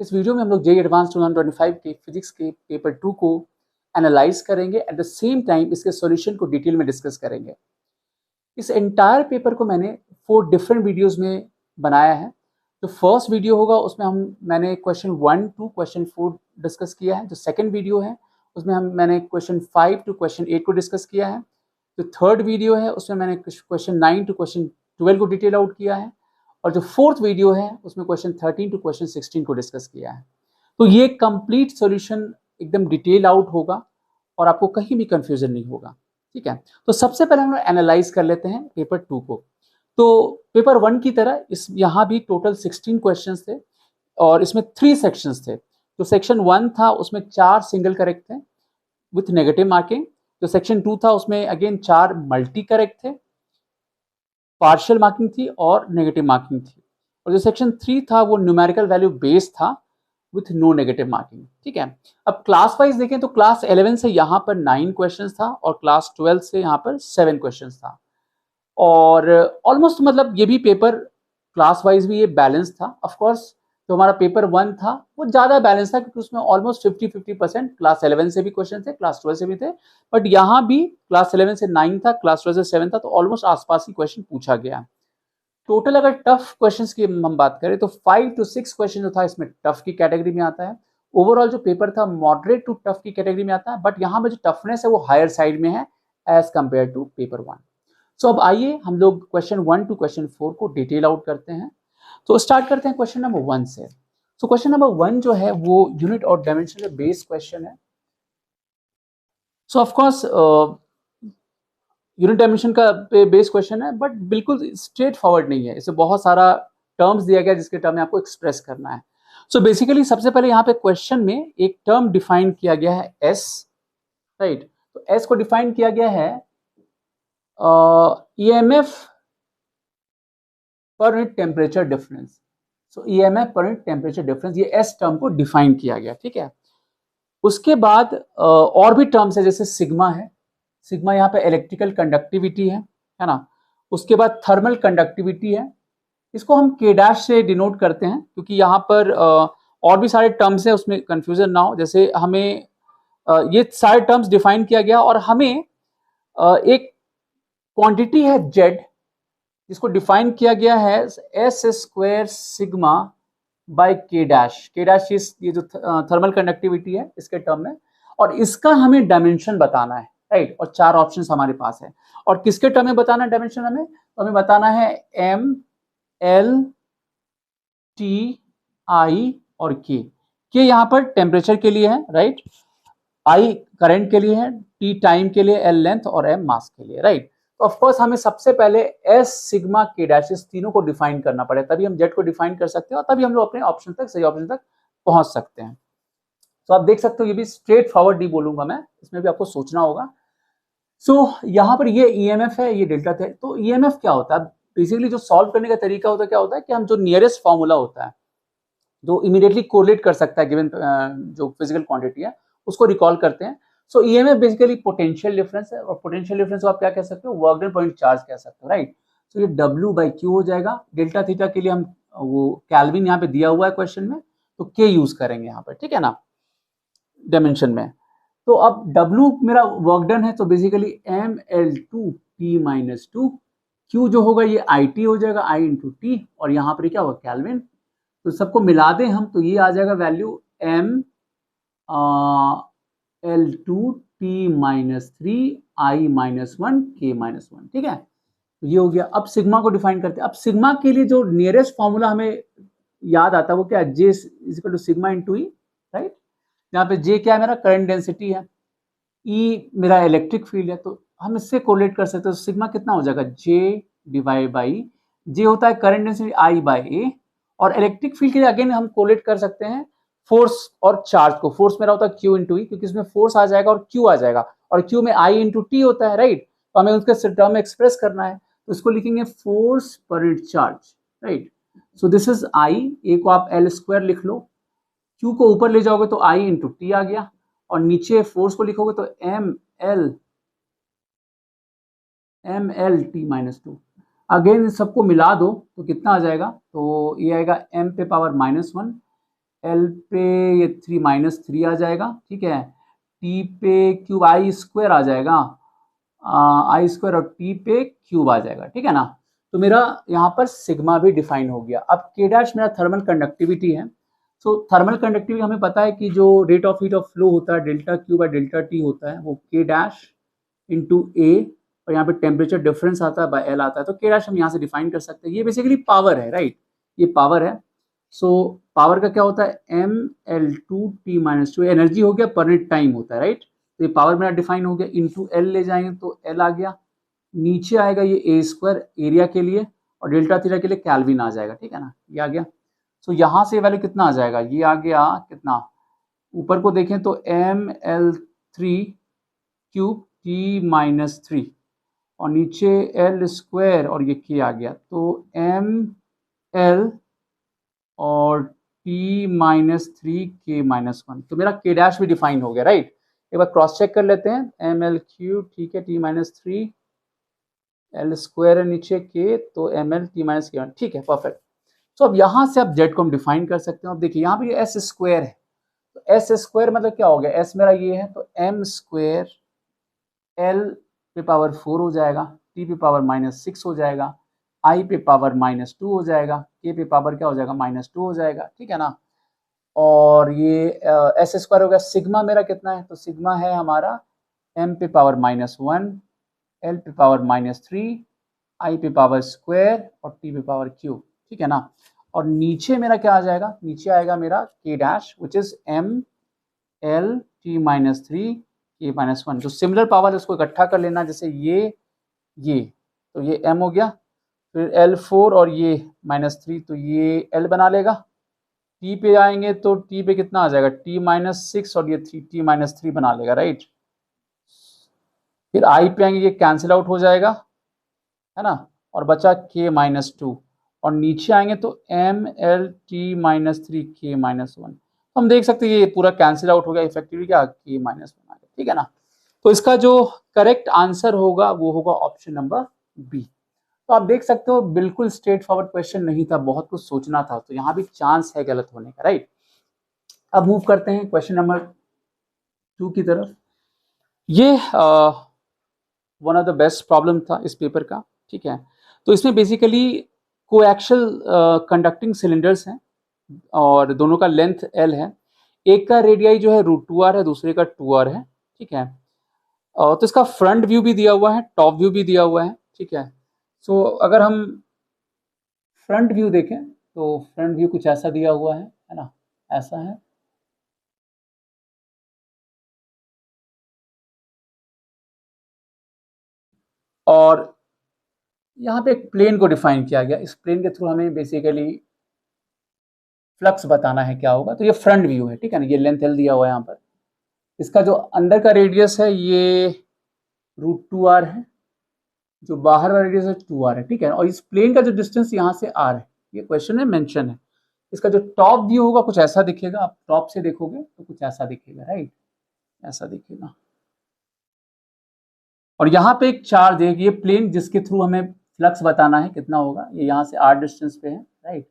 इस वीडियो में हम लोग जेईई एडवांस 2025 के फिजिक्स के पेपर 2 को एनालाइज करेंगे, एट द सेम टाइम इसके सॉल्यूशन को डिटेल में डिस्कस करेंगे। इस एंटायर पेपर को मैंने 4 डिफरेंट वीडियोस में बनाया है। जो फर्स्ट वीडियो होगा उसमें मैंने क्वेश्चन 1 टू क्वेश्चन 4 डिस्कस किया है। जो सेकंड वीडियो है उसमें मैंने क्वेश्चन 5 टू क्वेश्चन 8 को डिस्कस किया है। जो थर्ड वीडियो है उसमें मैंने क्वेश्चन 9 टू क्वेश्चन 12 को डिटेल आउट किया है। और जो फोर्थ वीडियो है उसमें क्वेश्चन 13 टू क्वेश्चन 16 को डिस्कस किया है। तो ये कंप्लीट सॉल्यूशन एकदम डिटेल आउट होगा और आपको कहीं भी कंफ्यूजन नहीं होगा। ठीक है, तो सबसे पहले हम लोग एनालाइज कर लेते हैं पेपर 2 को। तो पेपर 1 की तरह इस यहाँ भी टोटल 16 क्वेश्चंस थे और इसमें 3 सेक्शंस थे। जो सेक्शन 1 था उसमें 4 सिंगल करेक्ट थे विथ नेगेटिव मार्किंग। जो सेक्शन 2 था उसमें अगेन 4 मल्टी करेक्ट थे, पार्शियल मार्किंग थी और नेगेटिव मार्किंग थी। और जो सेक्शन 3 था वो न्यूमेरिकल वैल्यू बेस्ड था विथ नो नेगेटिव मार्किंग। ठीक है, अब क्लास वाइज देखें तो क्लास 11 से यहाँ पर 9 क्वेश्चंस था और क्लास 12 से यहाँ पर 7 क्वेश्चंस था। और ऑलमोस्ट मतलब ये भी पेपर क्लास वाइज भी ये बैलेंस था। ऑफ कोर्स जो हमारा पेपर 1 था वो ज़्यादा बैलेंस था क्योंकि उसमें ऑलमोस्ट 50-50% क्लास 11 से भी क्वेश्चन थे, क्लास 12 से भी थे। बट यहाँ भी क्लास 11 से 9 था, क्लास 12 से 7 था, तो ऑलमोस्ट आसपास ही क्वेश्चन पूछा गया। टोटल अगर टफ क्वेश्चंस की हम बात करें तो 5 to 6 क्वेश्चन जो था इसमें टफ की कैटेगरी में आता है। ओवरऑल जो पेपर था मॉडरेट टू टफ की कैटेगरी में आता है, बट यहाँ पे जो टफनेस है वो हायर साइड में है एज कंपेयर टू पेपर 1। सो अब आइए हम लोग क्वेश्चन 1 टू क्वेश्चन 4 को डिटेल आउट करते हैं। तो स्टार्ट करते हैं क्वेश्चन नंबर 1 से। सो क्वेश्चन नंबर 1 जो है वो यूनिट और डायमेंशन का बेस्ड क्वेश्चन है। सो ऑफ कोर्स यूनिट डायमेंशन का बेस क्वेश्चन है, बट बिल्कुल स्ट्रेट फॉरवर्ड नहीं है। इसे बहुत सारा टर्म्स दिया गया जिसके टर्म में आपको एक्सप्रेस करना है। सो बेसिकली सबसे पहले यहाँ पे क्वेश्चन में एक टर्म डिफाइन किया गया है एस, राइट। तो एस को डिफाइन किया गया है EMF per unit temperature difference. So EMF per unit temperature difference, ये एस टर्म को डिफाइन किया गया। ठीक है, उसके बाद और भी टर्म्स है जैसे सिग्मा है। सिग्मा यहाँ पे इलेक्ट्रिकल कंडक्टिविटी है ना। उसके बाद थर्मल कंडक्टिविटी है, इसको हम के डैश से डिनोट करते हैं क्योंकि यहाँ पर और भी सारे टर्म्स हैं, उसमें कंफ्यूजन ना हो। जैसे हमें ये सारे टर्म्स डिफाइन किया गया और हमें एक क्वांटिटी है जेड जिसको डिफाइन किया गया है एस स्क्वायर सिग्मा बाय के डैश। के डैश ये जो थर्मल कंडक्टिविटी है इसके टर्म में, और इसका हमें डायमेंशन बताना है, राइट। और 4 ऑप्शंस हमारे पास है। और किसके टर्म में बताना है डायमेंशन हमें? तो हमें बताना है एम एल टी आई और के यहाँ पर टेम्परेचर के लिए है, राइट। आई करंट के लिए है, टी टाइम के लिए, एल लेंथ और एम मास के लिए, राइट। तो ऑफ कोर्स हमें सबसे पहले एस सिग्मा के डैश इस तीनों को डिफाइन करना पड़े, तभी हम जेड को डिफाइन कर सकते हैं और तभी हम लोग अपने ऑप्शन तक, सही ऑप्शन तक पहुंच सकते हैं। तो आप देख सकते हो ये भी स्ट्रेट फॉरवर्ड नहीं बोलूंगा मैं, इसमें भी आपको सोचना होगा। सो यहाँ पर ये ईएमएफ है, ये डेल्टा थे। तो ईएमएफ क्या होता है? बेसिकली जो सॉल्व करने का तरीका होता है क्या होता है कि हम जो नियरेस्ट फॉर्मूला होता है जो इमीडिएटली कोरिलेट कर सकता है गिवन जो फिजिकल क्वांटिटी है उसको रिकॉल करते हैं। सो ईएमएफ बेसिकली पोटेंशियल डिफरेंस है, और पोटेंशियल डिफरेंस को आप क्या कह सकते हो? वर्क डन पॉइंट चार्ज कह सकते हो, राइट। सो ये W बाई क्यू हो जाएगा। डेल्टा थीटा के लिए हम वो कैल्विन यहाँ पे दिया हुआ है क्वेश्चन में, तो के यूज करेंगे यहाँ पर, ठीक है ना, डायमेंशन में। तो अब W मेरा वर्क डन है, तो बेसिकली mL2T-2, Q जो होगा ये IT हो जाएगा, I इंटू टी, और यहाँ पर क्या होगा? कैल्विन। तो सबको मिला दें हम तो ये आ जाएगा वैल्यू mL2T-3I-1 K-1, ठीक है। तो ये हो गया। अब सिग्मा को डिफाइन करते हैं। अब सिग्मा के लिए जो नियरेस्ट फॉर्मूला हमें याद आता है वो क्या है? J equal to sigma into E, right. यहाँ पे J क्या है? मेरा करंट डेंसिटी है, E मेरा इलेक्ट्रिक फील्ड है, तो हम इससे कोरिलेट कर सकते हैं। तो सिग्मा कितना हो जाएगा? J डिवाइड बाई, J होता है करंट डेंसिटी I बाई ए, और इलेक्ट्रिक फील्ड के लिए अगेन हम कोरिलेट कर सकते हैं फोर्स और चार्ज को। फोर्स मेरा होता है Q इंटू ई, क्योंकि इसमें फोर्स आ जाएगा और Q आ जाएगा, और Q में I इंटू टी होता है, राइट। तो हमें उसके टर्म में एक्सप्रेस करना है, तो इसको लिखेंगे force per unit charge, right. So this is I, ए को आप L स्क्वायर लिख लो, Q को ऊपर ले जाओगे तो I इंटू टी आ गया, और नीचे फोर्स को लिखोगे तो mL T-2। अगेन सबको मिला दो तो कितना आ जाएगा? तो ये आएगा m पे पावर -1 एल पे ये 3 -3 आ जाएगा, ठीक है। टी पे क्यूब आई स्क्वायर आ जाएगा, आई स्क्वायर और टी पे क्यूब आ जाएगा, ठीक है ना। तो मेरा यहाँ पर सिग्मा भी डिफाइन हो गया। अब के डैश मेरा थर्मल कंडक्टिविटी है। सो थर्मल कंडक्टिविटी हमें पता है कि जो rate of heat of flow होता है delta Q by delta T होता है, वो के डैश इंटू ए, और यहाँ पे टेम्परेचर डिफरेंस आता है बाय एल आता है। तो के डैश हम यहाँ से डिफाइन कर सकते हैं। ये बेसिकली पावर है, राइट, ये पावर है। सो पावर का क्या होता है, M L two T minus two, energy हो गया पर यूनिट टाइम होता है, राइट। तो ये पावर मेरा डिफाइन हो गया, इंटू एल ले जाएंगे तो एल आ गया, नीचे आएगा ये ए स्क्वायर एरिया के लिए, और डेल्टा थीटा के लिए कैल्विन आ जाएगा, ठीक है ना, ये आ गया। सो यहाँ से वैल्यू कितना आ जाएगा, ये आ गया कितना, ऊपर को देखें तो M L three cube T minus three, और नीचे एल स्क्वायर और ये के आ गया, तो एम एल और T minus three K minus one. तो मेरा के डैश भी डिफाइन हो गया, राइट। एक बार क्रॉस चेक कर लेते हैं, एम एल क्यूब, ठीक है, T minus three, L square है नीचे के, तो एम एल टी माइनस के वन, ठीक है, परफेक्ट। तो अब यहाँ से आप जेड को हम डिफाइन कर सकते हैं। अब देखिए यहाँ पे एस स्क्वायर है, तो एस स्क्वायर मतलब क्या हो गया, एस मेरा ये है, तो एम स्क्वायर एल पे पावर 4 हो जाएगा, टी पे पावर -6 हो जाएगा, आई पे पावर -2 हो जाएगा, के पे पावर क्या हो जाएगा, -2 हो जाएगा, ठीक है ना। और ये एस स्क्वायर हो गया, सिग्मा मेरा कितना है, तो सिग्मा है हमारा एम पे पावर -1, एल पे पावर -3, आई पे पावर स्क्वायर और टी पे पावर क्यूब, ठीक है ना। और नीचे मेरा क्या आ जाएगा, नीचे आएगा मेरा K dash which is M L T minus three K minus one. जो सिमिलर पावर है उसको इकट्ठा कर लेना, जैसे ये तो ये m हो गया, फिर L4 और ये -3, तो ये L बना लेगा। t पे आएंगे तो t पे कितना आ जाएगा, t-6 और ये 3t-3 बना लेगा, राइट। फिर i पे आएंगे, ये कैंसिल आउट हो जाएगा, है ना, और बचा k-2, और नीचे आएंगे तो MLT-3 k-1। हम देख सकते हैं ये पूरा कैंसिल आउट हो गया, इफेक्टिवली क्या k-1 आ गया, ठीक है ना। तो इसका जो करेक्ट आंसर होगा वो होगा ऑप्शन नंबर बी। तो आप देख सकते हो बिल्कुल स्ट्रेट फॉरवर्ड क्वेश्चन नहीं था, बहुत कुछ सोचना था, तो यहाँ भी चांस है गलत होने का, राइट। अब मूव करते हैं क्वेश्चन नंबर 2 की तरफ। ये one of the best problem था इस पेपर का, ठीक है। तो इसमें बेसिकली कोएक्सियल कंडक्टिंग सिलेंडर्स हैं और दोनों का लेंथ L है। एक का रेडियाई जो है √2r है, दूसरे का 2r है, ठीक है। तो इसका फ्रंट व्यू भी दिया हुआ है, टॉप व्यू भी दिया हुआ है, ठीक है। सो अगर हम फ्रंट व्यू देखें तो फ्रंट व्यू कुछ ऐसा दिया हुआ है ना, ऐसा है। और यहाँ पे एक प्लेन को डिफाइन किया गया, इस प्लेन के थ्रू हमें बेसिकली फ्लक्स बताना है क्या होगा। तो ये फ्रंट व्यू है, ठीक है ना, ये लेंथ L दिया हुआ है यहाँ पर। इसका जो अंदर का रेडियस है ये √2r है, जो बाहर वाला रेडियस है 2r है, ठीक है। और इस प्लेन का जो डिस्टेंस यहाँ से r है, ये क्वेश्चन में मेंशन है। इसका जो टॉप व्यू होगा कुछ ऐसा दिखेगा, आप टॉप से देखोगे तो कुछ ऐसा दिखेगा, राइट, ऐसा दिखेगा। और यहाँ पे एक चार्ज है, ये प्लेन जिसके थ्रू हमें फ्लक्स बताना है कितना होगा, ये यहाँ से r डिस्टेंस पे है, राइट।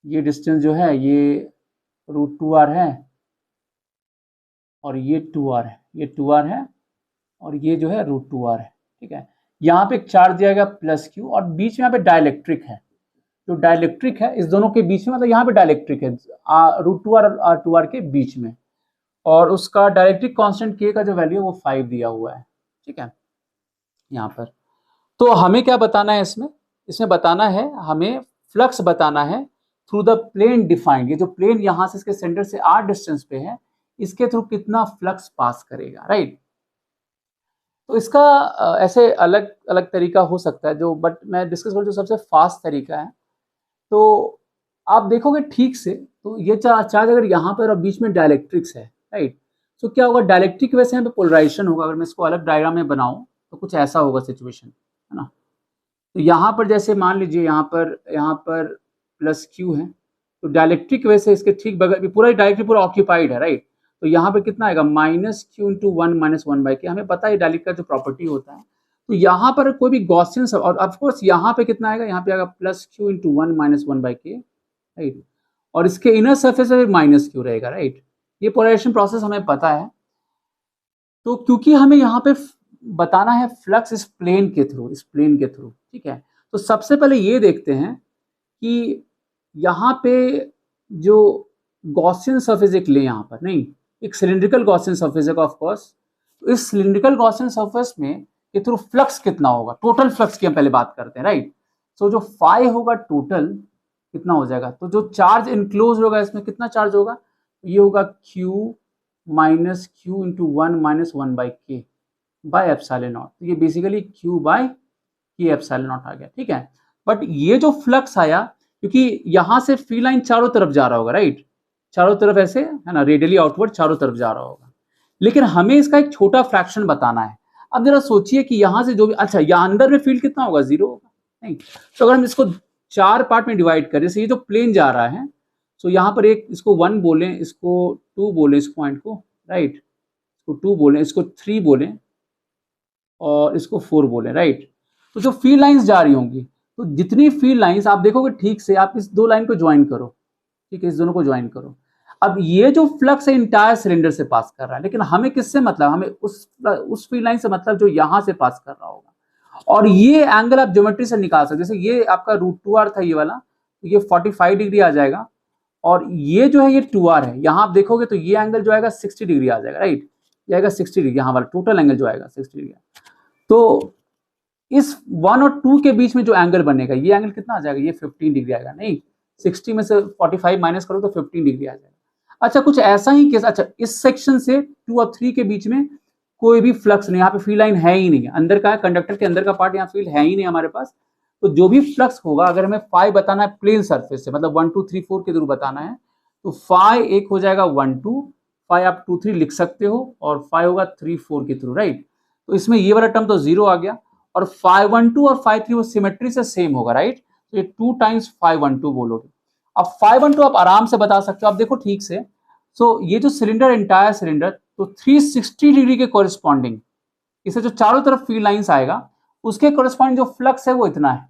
ये डिस्टेंस जो है ये √2r है, और ये 2r है, ये 2r है, और ये जो है √2r है, ठीक है। यहाँ पे एक चार्ज दिया गया +q, और बीच में यहाँ पे डाइलेक्ट्रिक है। जो डाइलेक्ट्रिक है इस दोनों के बीच में, मतलब यहाँ पे डाइलेक्ट्रिक है √2r और r2r के बीच में, और उसका डाइलेक्ट्रिक कांस्टेंट k का जो वैल्यू है वो 5 दिया हुआ है, ठीक है, यहाँ पर। तो हमें क्या बताना है इसमें, इसमें बताना है हमें फ्लक्स बताना है थ्रू द प्लेन डिफाइंड। ये जो प्लेन यहाँ से इसके सेंटर से r डिस्टेंस पे है, इसके थ्रू कितना फ्लक्स पास करेगा, राइट। तो इसका ऐसे अलग अलग तरीका हो सकता है, जो बट मैं डिस्कस करूँ जो सबसे फास्ट तरीका है। तो आप देखोगे ठीक से तो ये चार्ज अगर यहाँ पर और बीच में डायलेक्ट्रिक्स है, राइट, तो क्या होगा, डायलेक्ट्रिक वजह से यहाँ पे पोलराइजेशन होगा। अगर मैं इसको अलग डायग्राम में बनाऊं तो कुछ ऐसा होगा सिचुएशन, है ना। तो यहाँ पर जैसे मान लीजिए यहाँ पर +q है, तो डायलेक्ट्रिक वजह से इसके ठीक बगल पूरा डायलेक्ट्रिक पूरा ऑक्यूपाइड है, राइट। तो यहाँ पर कितना आएगा, -q × 1 - 1/k। हमें पता है डायलेक्ट्रिक का जो प्रॉपर्टी होता है। तो यहाँ पर कोई भी गॉसियन, और ऑफ कोर्स यहाँ पे कितना आएगा, यहाँ पे आएगा +q × 1 - 1/k, राइट। और इसके इनर सरफेस पे माइनस क्यू रहेगा, राइट। ये पोलराइजेशन प्रोसेस हमें पता है। तो क्योंकि हमें यहाँ पे बताना है फ्लक्स इस प्लेन के थ्रू, ठीक है। तो सबसे पहले ये देखते हैं कि यहाँ पे जो गॉसियन सरफेस एक ले यहाँ पर, नहीं, एक सिलिंड्रिकल गॉसियन सरफेस है ऑफ कोर्स। तो इस सिलिंड्रिकल गॉसियन सरफेस में के थ्रू फ्लक्स कितना होगा, टोटल फ्लक्स की हम पहले बात करते हैं, राइट। सो जो फाई होगा टोटल कितना हो जाएगा, तो जो चार्ज इनक्लोज होगा इसमें कितना चार्ज होगा, ये होगा Q minus Q into 1 minus 1 by के बाय एप्सिलॉन नॉट। तो ये बेसिकली Q बाय के एप्सिलॉन नॉट आ गया, ठीक है। बट ये जो फ्लक्स आया, क्योंकि यहां से फील्ड लाइन चारों तरफ जा रहा होगा, राइट, चारों तरफ ऐसे है ना, रेडियली आउटवर्ड चारों तरफ जा रहा होगा, लेकिन हमें इसका एक छोटा फ्रैक्शन बताना है। अब जरा सोचिए कि यहां से जो भी, अच्छा यहाँ अंदर में फील्ड कितना होगा, 0 होगा, नहीं। तो अगर हम इसको 4 पार्ट में डिवाइड करें, जैसे ये जो प्लेन जा रहा है, तो यहाँ पर एक इसको 1 बोले, इसको 2 बोले, इस पॉइंट को, राइट, इसको 2 बोले, इसको 3 बोले और इसको 4 बोले, राइट। तो जो फील्ड लाइंस जा रही होंगी, तो जितनी फील्ड लाइंस आप देखोगे ठीक से, आप इस 2 लाइन को ज्वाइन करो, ठीक है, इस दोनों को ज्वाइन करो। अब ये जो फ्लक्स है इंटायर सिलेंडर से पास कर रहा है, लेकिन हमें किससे मतलब, हमें उस फील्ड लाइन से मतलब जो यहां से पास कर रहा होगा। और ये एंगल आप ज्योमेट्री से निकाल सकते, जैसे ये आपका √2r था ये वाला, तो ये 45 डिग्री आ जाएगा, और ये जो है ये 2r है, यहां आप देखोगे तो ये एंगल जो आएगा 60 डिग्री आ जाएगा, राइट, ये आएगा 60 डिग्री, यहाँ वाला टोटल एंगल जो आएगा 60 डिग्री। तो इस 1 और 2 के बीच में जो एंगल बनेगा, ये एंगल कितना आ जाएगा, ये 15 डिग्री आएगा, नहीं, 60 में से 45 माइनस करो तो 15 डिग्री आ जाएगा। अच्छा, कुछ ऐसा ही केस, अच्छा इस सेक्शन से 2 और 3 के बीच में कोई भी फ्लक्स नहीं, यहाँ पे फील्ड लाइन है ही नहीं, अंदर का कंडक्टर के अंदर का पार्ट, यहाँ फील्ड है ही नहीं हमारे पास। तो जो भी फ्लक्स होगा, अगर हमें फाई बताना है प्लेन सरफेस से, मतलब 1 2 3 4 के थ्रू बताना है, तो फाई एक हो जाएगा 1 2, फाई आप 2 3 लिख सकते हो, और फाई होगा 3 4 के थ्रू, राइट। तो इसमें ये वाला टर्म तो 0 आ गया, और फाई 1 2 और फाई 3 वो सिमेट्री से सेम होगा, राइट। तो ये 2 टाइम्स फाई 1 2 बोलोगे। अब फाई 1 2 आप आराम से बता सकते हो, आप देखो ठीक से। सो ये जो सिलेंडर, एंटायर सिलेंडर, तो 360 डिग्री के कॉरेस्पॉन्डिंग, इसे जो चारों तरफ फील्ड लाइंस आएगा, उसके कॉरेस्पॉन्डिंग जो फ्लक्स है वो इतना है।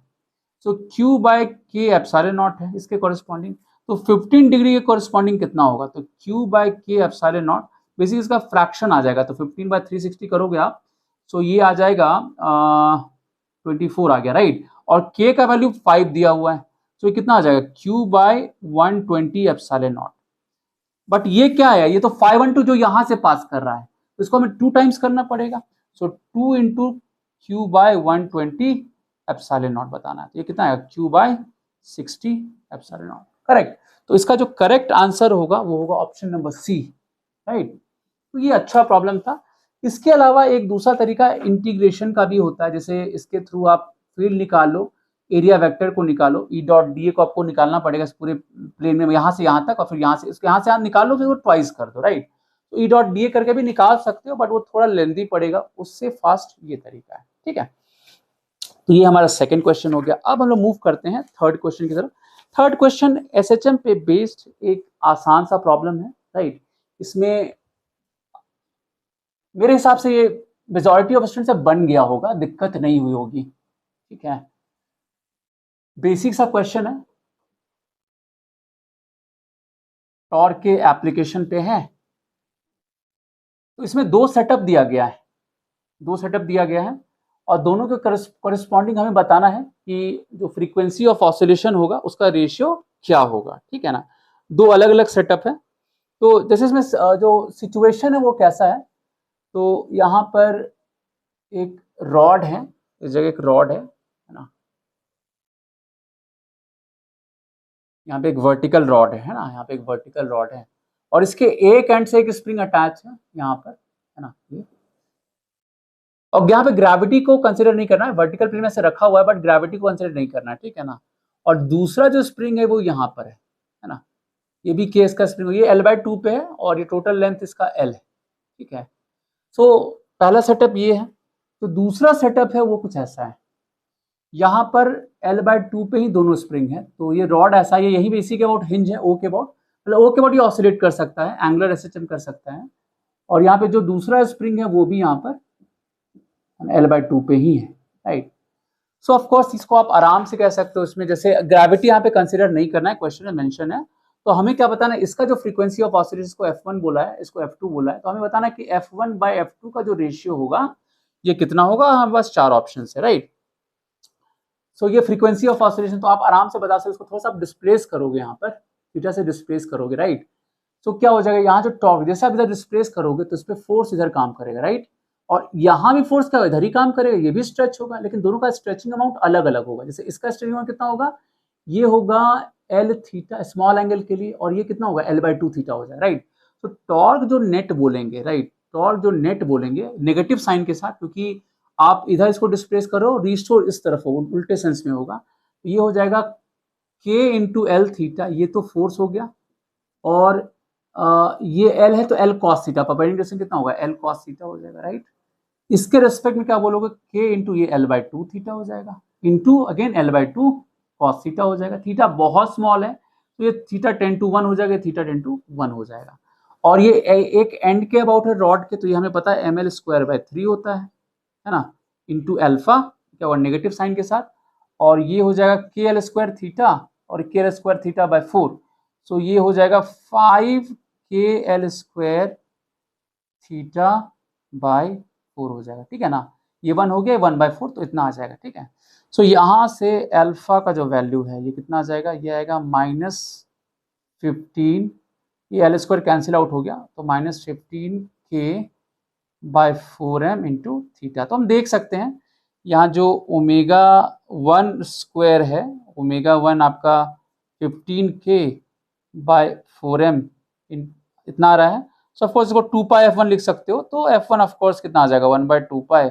सो Q बाय के एप्सिलॉन नॉट है इसके कॉरेस्पॉन्डिंग। तो 15 डिग्री के कॉरेस्पॉन्डिंग कितना होगा, तो Q बाय के एप्सिलॉन नॉट, बेसिकली इसका फ्रैक्शन आ जाएगा, तो 15 बाय 360 करोगे आप, सो ये आ जाएगा 24 आ गया, राइट। और K का वैल्यू 5 दिया हुआ है, तो ये कितना आ जाएगा, Q by 120 epsilon nought. But ये क्या है, ये तो 512 जो यहां से पास कर रहा है, तो इसको हमें 2 टाइम्स करना पड़ेगा। So 2 into Q by 120 epsilon nought बताना है, तो ये कितना है, Q by 60 epsilon nought, correct. तो इसका जो करेक्ट आंसर होगा वो होगा ऑप्शन नंबर सी, राइट। तो ये अच्छा प्रॉब्लम था। इसके अलावा एक दूसरा तरीका इंटीग्रेशन का भी होता है, जैसे इसके थ्रू आप फील्ड निकाल लो, एरिया वेक्टर को निकालो, ई डॉट डी ए को आपको निकालना पड़ेगा इस पूरे प्लेन में, यहाँ से यहाँ तक, और फिर यहाँ से इसके यहाँ से यहाँ निकाल लो, फिर वो ट्वाइस कर दो, राइट। तो ई डॉट डी ए करके भी निकाल सकते हो, बट वो थोड़ा लेंथी पड़ेगा, उससे फास्ट ये तरीका है, ठीक है। तो ये हमारा सेकंड क्वेश्चन हो गया। अब हम लोग मूव करते हैं थर्ड क्वेश्चन की तरफ। थर्ड क्वेश्चन एसएचएम पे बेस्ड एक आसान सा प्रॉब्लम है, राइट। इसमें मेरे हिसाब से ये मेजॉरिटी ऑफ स्टूडेंट से बन गया होगा, दिक्कत नहीं हुई होगी, ठीक है। बेसिक सा क्वेश्चन है, टॉर्क के एप्लीकेशन पे है। तो इसमें 2 सेटअप दिया गया है, 2 सेटअप दिया गया है, और दोनों के करस्पॉन्डिंग हमें बताना है कि जो फ्रीक्वेंसी ऑफ ऑसिलेशन होगा उसका रेशियो क्या होगा, ठीक है ना। 2 अलग अलग सेटअप है। तो जैसे इसमें जो सिचुएशन है वो कैसा है, तो यहाँ पर एक रॉड है, इस जगह एक रॉड है ना, यहाँ पे एक वर्टिकल रॉड है ना, यहाँ पे एक वर्टिकल रॉड है, और इसके एक एंड से एक स्प्रिंग अटैच है यहाँ पर, है ना, ये। और यहाँ पे ग्रेविटी को कंसिडर नहीं करना है, वर्टिकल प्लेन में से रखा हुआ है, बट ग्रेविटी को कंसिडर नहीं करना है, ठीक है ना। और दूसरा जो स्प्रिंग है वो यहाँ पर है ना, ये भी केस का स्प्रिंग, ये L/2 पे है, और ये टोटल लेंथ इसका L है, ठीक है। सो पहला सेटअप ये है। तो दूसरा सेटअप है वो कुछ ऐसा है, यहाँ पर L/2 पे ही दोनों स्प्रिंग है, तो ये रॉड ऐसा, ये यही बेसिक अबाउट हिंज है, O के अबाउट, मतलब O के अबाउट ये ऑसिलेट कर सकता है, एंगुलर एसएचएम कर सकता है। और यहाँ पे जो दूसरा स्प्रिंग है वो भी यहाँ पर L/2 पे ही है, राइट। सो ऑफ कोर्स इसको आप आराम से कह सकते हो, इसमें जैसे ग्रेविटी यहाँ पे कंसिडर नहीं करना है, क्वेश्चन में मेंशन है, तो हमें क्या बताना है, इसका जो फ्रीक्वेंसी ऑफ ऑसिलेशन, इसको F1 बोला है, इसको F2 बोला है, तो हमें बताना है कि F1/F2 का जो रेशियो होगा ये कितना होगा। हमारे पास 4 ऑप्शन है, राइट। सो ये फ्रीक्वेंसी ऑफ ऑसिलेशन, तो आप आराम से बता सकते, इसको थोड़ा सा डिस्प्लेस करोगे, यहाँ पर थीटा से डिस्प्लेस करोगे, राइट। तो क्या हो जाएगा, यहाँ जो टॉर्क, जैसे आप इधर डिस्प्लेस करोगे तो इस पर फोर्स इधर काम करेगा, राइट, और यहाँ भी फोर्स क्या इधर ही काम करेगा, ये भी स्ट्रेच होगा, लेकिन दोनों का स्ट्रेचिंग अमाउंट अलग अलग होगा। जैसे इसका स्ट्रेचिंग अमाउंट कितना होगा, ये होगा L थीटा स्मॉल एंगल के लिए, और ये कितना होगा L/2 थीटा हो जाएगा, राइट। तो टॉर्क जो नेट बोलेंगे, राइट, टॉर्क जो नेट बोलेंगे नेगेटिव साइन के साथ, क्योंकि आप इधर इसको डिस्प्लेस करो, रिस्टोर इस तरफ होगा, उल्टे सेंस में होगा, ये हो जाएगा K इंटू L थीटा, ये तो फोर्स हो गया, और ये L है तो L cos theta, perpendicular distance कितना होगा, L cos थीटा हो जाएगा, राइट। इसके रेस्पेक्ट में क्या बोलोगे, K इंटू ये L/2 थीटा हो जाएगा, into again L/2 cos theta हो जाएगा। थीटा बहुत स्मॉल है तो ये थीटा 10:1 हो जाएगा, थीटा 10:1 हो जाएगा। और ये एक एंड के अबाउट है रॉड के, तो ये हमें पता है ml²/3 होता है ना, इंटू अल्फा क्या हुआ नेगेटिव साइन के साथ, और ये हो जाएगा KL² थीटा और KL² थीटा/4, सो ये हो जाएगा 5KL² थीटा/4 हो जाएगा, ठीक है ना। ये 1 हो गया, 1/4, तो इतना आ जाएगा, ठीक है। सो यहाँ से अल्फा का जो वैल्यू है ये कितना आ जाएगा, ये आएगा -15, ये L² कैंसिल आउट हो गया, तो -15K/4m इंटू थीटा। तो हम देख सकते हैं यहाँ जो ω1² है, ω1 आपका 15K/4m इतना आ रहा है। सो ऑफकोर्स इसको 2π/f1 लिख सकते हो, तो f1 ऑफकोर्स कितना आ जाएगा, 1/2π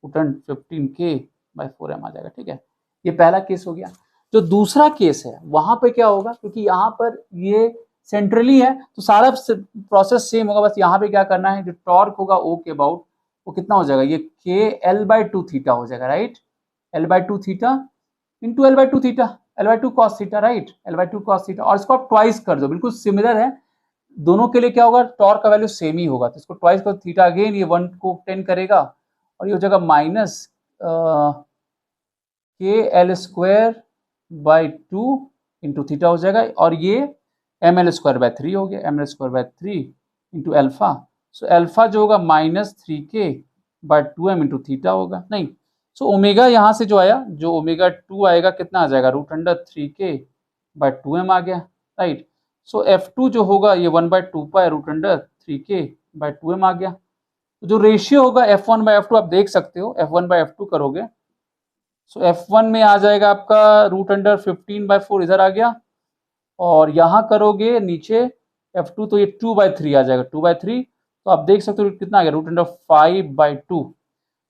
15K/4m आ जाएगा, ठीक है। ये पहला केस हो गया। जो दूसरा केस है वहां पे क्या होगा, क्योंकि यहाँ पर ये सेंट्रली है तो सारा प्रोसेस सेम होगा, बस यहाँ पे क्या करना है, जो टॉर्क होगा O के अबाउट वो कितना हो जाएगा, ये KL/2 थीटा हो जाएगा, right, L/2 theta into L/2 theta, L/2 cos theta, right, L/2 cos theta, और इसको आप ट्वाइस कर दो, बिल्कुल सिमिलर है दोनों के लिए, क्या होगा टॉर्क का वैल्यू सेम ही होगा, तो इसको ट्वाइस करो, थीटा अगेन ये 1 को 10 करेगा, और ये हो जाएगा -KL²/2 इंटू थीटा हो जाएगा, और ये ml²/3 हो गया, ml²/3 into alpha, so alpha जो होगा -3K/2m इंटू थीटा होगा, नहीं, सो ओमेगा यहाँ से जो आया, जो ω2 आएगा कितना आ जाएगा, √3K/2m आ गया, राइट। सो F2 जो होगा ये 1/2π √3K/2m आ गया। तो जो रेशियो होगा F1/F2 आप देख सकते हो, F1/F2 करोगे, सो F1 में आ जाएगा आपका √15/4 इधर आ गया, और यहाँ करोगे नीचे F2 तो ये 2/3 आ जाएगा, 2/3, तो आप देख सकते हो कितना आ गया, √5/2।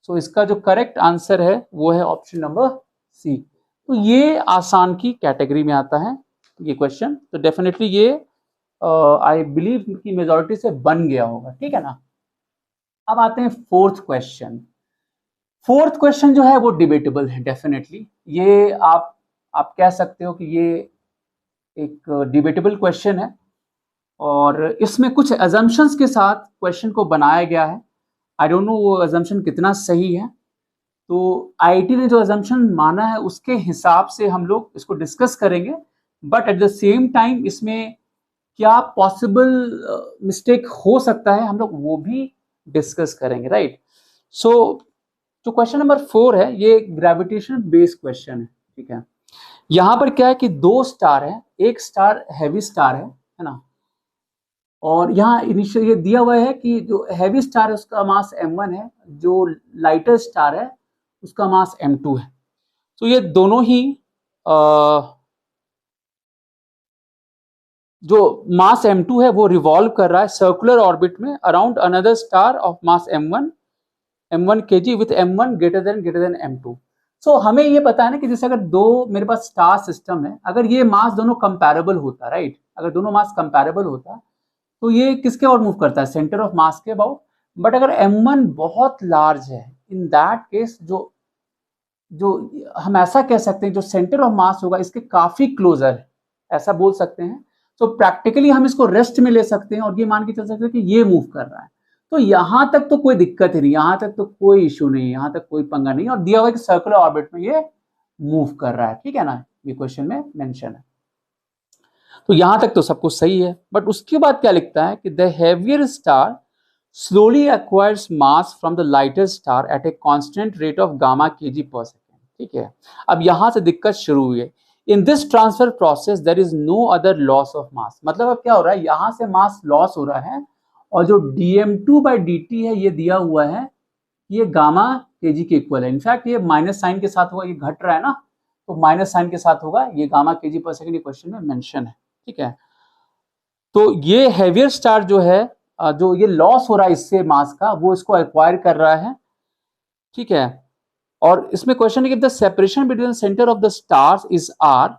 सो इसका जो करेक्ट आंसर है वो है ऑप्शन नंबर सी। तो ये आसान की कैटेगरी में आता है ये क्वेश्चन, तो डेफिनेटली ये आई बिलीव कि मेजॉरिटी से बन गया होगा, ठीक है ना। अब आते हैं फोर्थ क्वेश्चन। फोर्थ क्वेश्चन जो है वो डिबेटेबल है डेफिनेटली, ये आप कह सकते हो कि ये एक डिबेटेबल क्वेश्चन है, और इसमें कुछ अजम्पशंस के साथ क्वेश्चन को बनाया गया है। आई डोंट नो वो अजम्पशन कितना सही है, तो आईआईटी ने जो अजम्पशन माना है उसके हिसाब से हम लोग इसको डिस्कस करेंगे, but at the same time इसमें क्या पॉसिबल मिस्टेक हो सकता है हम लोग वो भी डिस्कस करेंगे, राइट। सो जो क्वेश्चन नंबर 4 है ये ग्रेविटेशन बेस्ड क्वेश्चन है, ठीक है। यहाँ पर क्या है कि 2 स्टार है, एक स्टार हैवी स्टार है ना, और यहाँ इनिशियल ये दिया हुआ है कि जो हैवी स्टार है उसका मास m1 है, जो लाइटर स्टार है उसका मास m2 है। तो ये दोनों ही जो मास m2 है वो रिवॉल्व कर रहा है सर्कुलर ऑर्बिट में around another star of mass m1 kg with m1 greater than m2। सो हमें ये पता है ना कि जैसे अगर दो मेरे पास स्टार सिस्टम है, अगर ये मास दोनों कंपैरेबल होता, राइट, अगर दोनों मास कंपैरेबल होता तो ये किसके और मूव करता है, सेंटर ऑफ मास के अबाउट। बट अगर m1 बहुत लार्ज है, इन दैट केस जो हम ऐसा कह सकते हैं जो सेंटर ऑफ मास होगा इसके काफी क्लोजर है, ऐसा बोल सकते हैं। तो प्रैक्टिकली हम इसको रेस्ट में ले सकते हैं और ये मान के चल सकते हैं कि ये मूव कर रहा है, तो यहां तक तो कोई दिक्कत ही नहीं, यहां तक तो कोई इश्यू नहीं, यहां तक कोई पंगा नहीं, और दिया हुआ है कि सर्कुलर ऑर्बिट में ये मूव कर रहा है, ठीक है ना, ये क्वेश्चन में मेंशन है। तो यहां तक तो सब कुछ सही है, बट उसके बाद क्या लिखता है कि the heavier star slowly acquires mass from the lighter star at a constant rate of gamma kg per second. ठीक है, अब यहां से दिक्कत शुरू हुई है। In this transfer process there is no other loss of mass. मतलब अब क्या हो रहा है, यहां से मास लॉस हो रहा है और जो dm2/dt है ये दिया हुआ है, ये गामा kg के इक्वल है। इनफैक्ट ये माइनस साइन के साथ होगा, ये घट रहा है ना, तो माइनस साइन के साथ होगा, ये gamma kg per second question में मेंशन है। ठीक है, तो ये हेवियर स्टार जो है, जो ये लॉस हो रहा है इससे मास का, वो इसको एक्वायर कर रहा है। ठीक है, और इसमें क्वेश्चन है कि the separation between centre of the stars is r,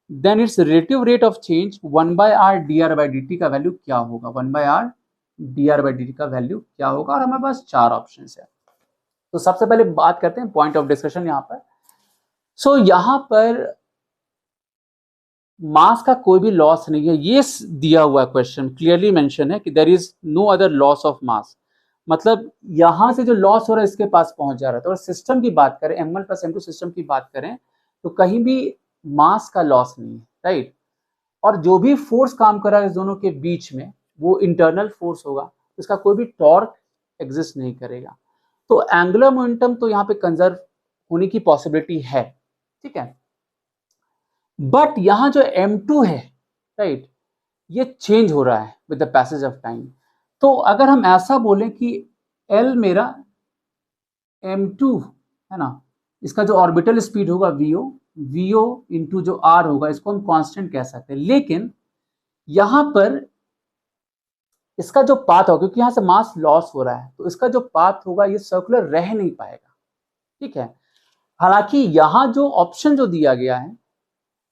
then its relative rate of change 1/r dr/dt का वैल्यू क्या होगा। 1/r dr/dt का वैल्यू क्या होगा, और हमारे पास 4 ऑप्शन है। तो सबसे पहले बात करते हैं पॉइंट ऑफ डिस्कशन यहाँ पर। सो यहाँ पर मास का कोई भी लॉस नहीं है, ये दिया हुआ क्वेश्चन क्लियरली मेंशन है कि there is no other loss of mass. मतलब यहां से जो लॉस हो रहा है इसके पास पहुंच जा रहा है। तो अगर सिस्टम की बात करें, m1 + m2 सिस्टम की बात करें, तो कहीं भी मास का लॉस नहीं है, राइट। और जो भी फोर्स काम कर रहा है इस दोनों के बीच में, वो इंटरनल फोर्स होगा, इसका कोई भी टॉर्क एग्जिस्ट नहीं करेगा। तो एंगुलर मोमेंटम तो यहाँ पे कंजर्व होने की पॉसिबिलिटी है। ठीक है, बट यहां जो m2 है, राइट, ये चेंज हो रहा है with the passage of time. तो अगर हम ऐसा बोलें कि L मेरा m2 है ना, इसका जो ऑर्बिटल स्पीड होगा vo इंटू जो r होगा, इसको हम कांस्टेंट कह सकते हैं। लेकिन यहां पर इसका जो पाथ होगा, क्योंकि यहां से मास लॉस हो रहा है, तो इसका जो पाथ होगा ये सर्कुलर रह नहीं पाएगा। ठीक है, हालांकि यहां जो ऑप्शन जो दिया गया है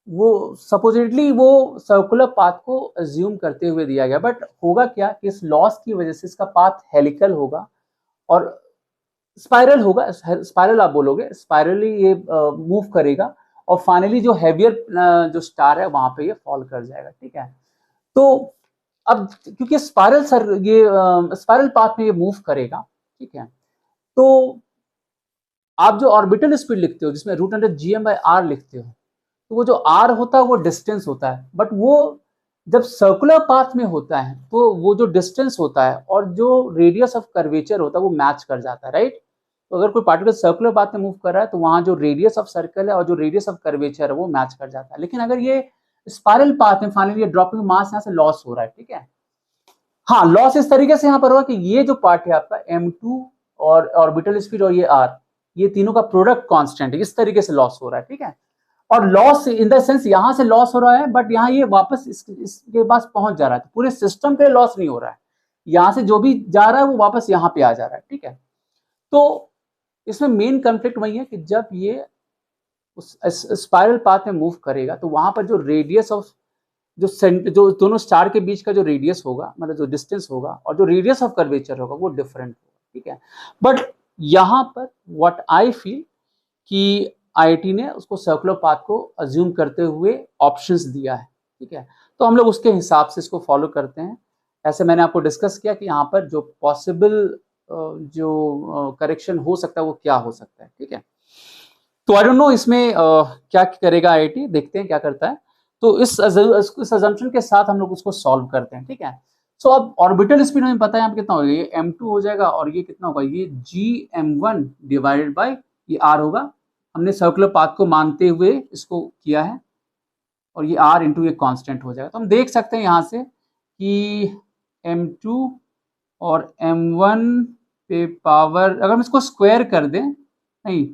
वो सपोजिटली वो सर्कुलर पाथ को अज्यूम करते हुए दिया गया, बट होगा क्या कि इस लॉस की वजह से इसका पाथ हेलिकल होगा और स्पाइरल होगा। स्पाइरल आप बोलोगे, स्पाइरली ये मूव करेगा और फाइनली जो हेवियर जो स्टार है वहां पे ये फॉल कर जाएगा। ठीक है, तो अब क्योंकि स्पाइरल ये स्पाइरल पाथ में ये मूव करेगा, ठीक है, तो आप जो ऑर्बिटल स्पीड लिखते हो जिसमें √gm/r लिखते हो, तो वो जो r होता है वो डिस्टेंस होता है, बट वो जब सर्कुलर पाथ में होता है तो वो जो डिस्टेंस होता है और जो रेडियस ऑफ कर्वेचर होता है वो मैच कर जाता है, राइट। तो अगर कोई पार्टिकल सर्कुलर पाथ में मूव कर रहा है तो वहां जो रेडियस ऑफ सर्कल है और जो रेडियस ऑफ कर्वेचर है वो मैच कर जाता है। लेकिन अगर ये स्पाइरल पाथ में फाइनली ड्रॉपिंग मास यहाँ से लॉस हो रहा है, ठीक है, हाँ, लॉस इस तरीके से यहाँ पर हुआ कि ये जो पार्ट है आपका m2 और ऑर्बिटल स्पीड और ये r, ये तीनों का प्रोडक्ट कांस्टेंट है, इस तरीके से लॉस हो रहा है। ठीक है, और लॉस इन द सेंस यहां से लॉस हो रहा है, बट यहाँ ये वापस इसके पास पहुंच जा रहा है, तो पूरे सिस्टम पे लॉस नहीं हो रहा है, यहां से जो भी जा रहा है वो वापस यहाँ पे आ जा रहा है। ठीक है, तो इसमें मेन कंफ्लिक्ट वही है कि जब ये उस स्पाइरल पाथ में मूव करेगा तो वहां पर जो रेडियस ऑफ जो दोनों स्टार के बीच का जो रेडियस होगा, मतलब जो डिस्टेंस होगा और जो रेडियस ऑफ कर्वेचर होगा वो डिफरेंट होगा। ठीक है, बट यहां पर व्हाट आई फील कि आईआईटी ने उसको सर्कुलर पाथ को अज्यूम करते हुए ऑप्शंस दिया है। ठीक है, तो हम लोग उसके हिसाब से इसको फॉलो करते हैं। ऐसे मैंने आपको डिस्कस किया कि यहाँ पर जो पॉसिबल जो करेक्शन हो सकता है वो क्या हो सकता है। ठीक है, तो आई डोंट नो इसमें क्या करेगा आईआईटी, देखते हैं क्या करता है। तो इस अजम्पशन के साथ हम लोग उसको सॉल्व करते हैं। ठीक है, सो अब ऑर्बिटल स्पीड हमें पता है यहाँ पे कितना होगा, ये m2 हो जाएगा और ये कितना होगा, ये gm1 डिवाइडेड बाय ये r होगा। हमने सर्कुलर पाथ को मानते हुए इसको किया है और ये r इंटू ये कांस्टेंट हो जाएगा। तो हम देख सकते हैं यहाँ से कि m2 और m1 पे पावर, अगर हम इसको स्क्वायर कर दें, नहीं,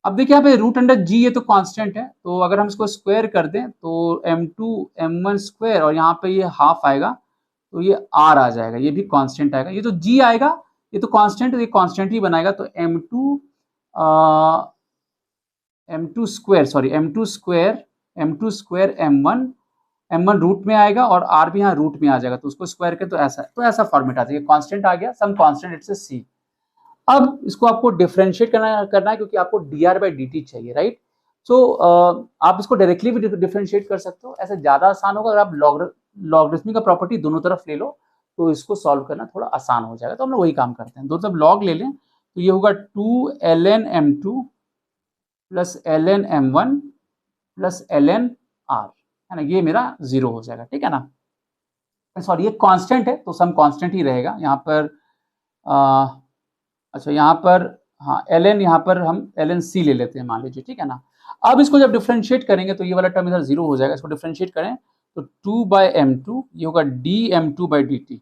अब देखिए यहाँ पे √g ये तो कांस्टेंट है, तो अगर हम इसको स्क्वायर कर दें तो m2 m1 स्क्वायर और यहाँ पे ये हाफ आएगा तो ये r आ जाएगा, ये भी कांस्टेंट आएगा। ये जो g आएगा ये तो कांस्टेंट, ये कांस्टेंट ही बनाएगा, तो m2 m2 square m1 root में आएगा और r भी यहाँ रूट में आ जाएगा, तो उसको स्क्वायर के तो ऐसा फॉर्मेट आ जाएगा, कांस्टेंट आ गया, सम कांस्टेंट इट्स c। अब इसको आपको डिफरेंशिएट करना है क्योंकि आपको dr/dt चाहिए, राइट। सो आप इसको डायरेक्टली भी डिफरेंशिएट कर सकते हो, ऐसे ज्यादा आसान होगा अगर आप लॉगरिथमिक का प्रॉपर्टी दोनों तरफ ले लो तो इसको सॉल्व करना थोड़ा आसान हो जाएगा। तो हम लोग वही काम करते हैं, दोनों तरफ log ले लें, तो ये होगा 2ln m2 plus ln m1 plus ln r। है ना, ये मेरा 0 हो जाएगा, ठीक है ना। सॉरी ये कांस्टेंट है तो सम कांस्टेंट ही रहेगा यहाँ पर। अच्छा यहाँ पर हाँ ln, यहाँ पर हम ln c ले लेते हैं मान लीजिए, ठीक है ना। अब इसको जब डिफ्रेंशिएट करेंगे तो ये वाला टर्म इधर 0 हो जाएगा। इसको डिफ्रेंशिएट करें तो 2/m2 ये होगा dm2/dt,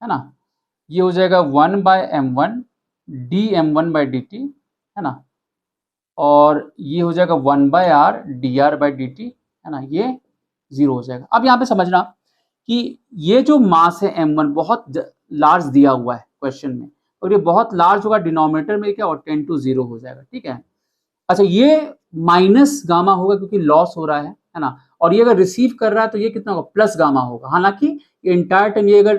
है ना। ये हो जाएगा 1/m1 dm1/dt, है ना। और ये हो जाएगा 1/r dr/dt, है ना, ये 0 हो जाएगा। अब यहाँ पे समझना कि ये जो मास है m1 बहुत लार्ज दिया हुआ है क्वेश्चन में, और ये बहुत लार्ज होगा डिनोमिनेटर में क्या, और 10 to 0 हो जाएगा, ठीक है। अच्छा ये माइनस गामा होगा क्योंकि लॉस हो रहा है ना। और ये अगर रिसीव कर रहा है तो ये कितना होगा, प्लस गामा होगा। हालांकि ये इंटायर टर्म ये अगर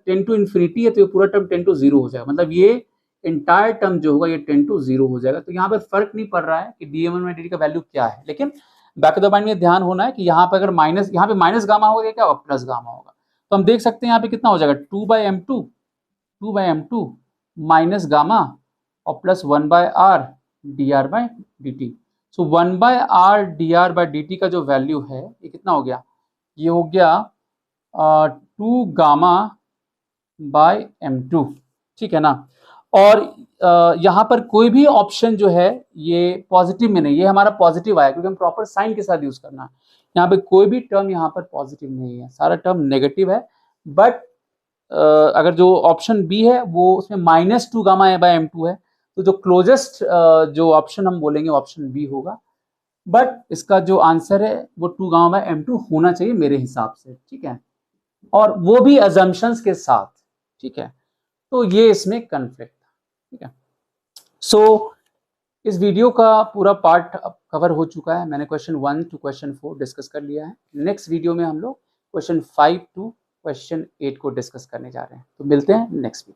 10 to इन्फिनिटी है तो ये पूरा टर्म 10 to 0 हो जाएगा, मतलब ये इंटायर टर्म जो होगा ये 10 to 0 हो जाएगा। तो यहाँ पर फर्क नहीं पड़ रहा है कि dm1/dt का वैल्यू क्या है, लेकिन बैक ऑफ द माइंड में ध्यान होना है कि यहाँ पे अगर माइनस, यहाँ पे माइनस गामा होगा क्या होगा, प्लस गामा होगा। तो हम देख सकते हैं यहाँ पे कितना हो जाएगा 2/m2 माइनस गामा और प्लस 1/r dr/dt। सो 1/r dr/dt का जो वैल्यू है ये कितना हो गया, ये हो गया 2 गामा बाय m2, ठीक है ना। और यहाँ पर कोई भी ऑप्शन जो है ये पॉजिटिव में नहीं, ये हमारा पॉजिटिव आया क्योंकि हम प्रॉपर साइन के साथ यूज करना है। यहाँ पे कोई भी टर्म यहाँ पर पॉजिटिव नहीं है, सारा टर्म नेगेटिव है। बट अगर जो ऑप्शन बी है वो उसमें -2 गामा बाय m2 है, तो जो क्लोजेस्ट जो ऑप्शन हम बोलेंगे ऑप्शन बी होगा। बट इसका जो आंसर है वो 2 गामा बाय m2 होना चाहिए मेरे हिसाब से, ठीक है, और वो भी अजम्पशंस के साथ, ठीक है। तो ये इसमें कन्फ्लिक्ट था, ठीक है। सो इस वीडियो का पूरा पार्ट अब कवर हो चुका है। मैंने क्वेश्चन 1 to क्वेश्चन 4 डिस्कस कर लिया है। नेक्स्ट वीडियो में हम लोग क्वेश्चन 5 to क्वेश्चन 8 को डिस्कस करने जा रहे हैं। तो मिलते हैं नेक्स्ट वीडियो।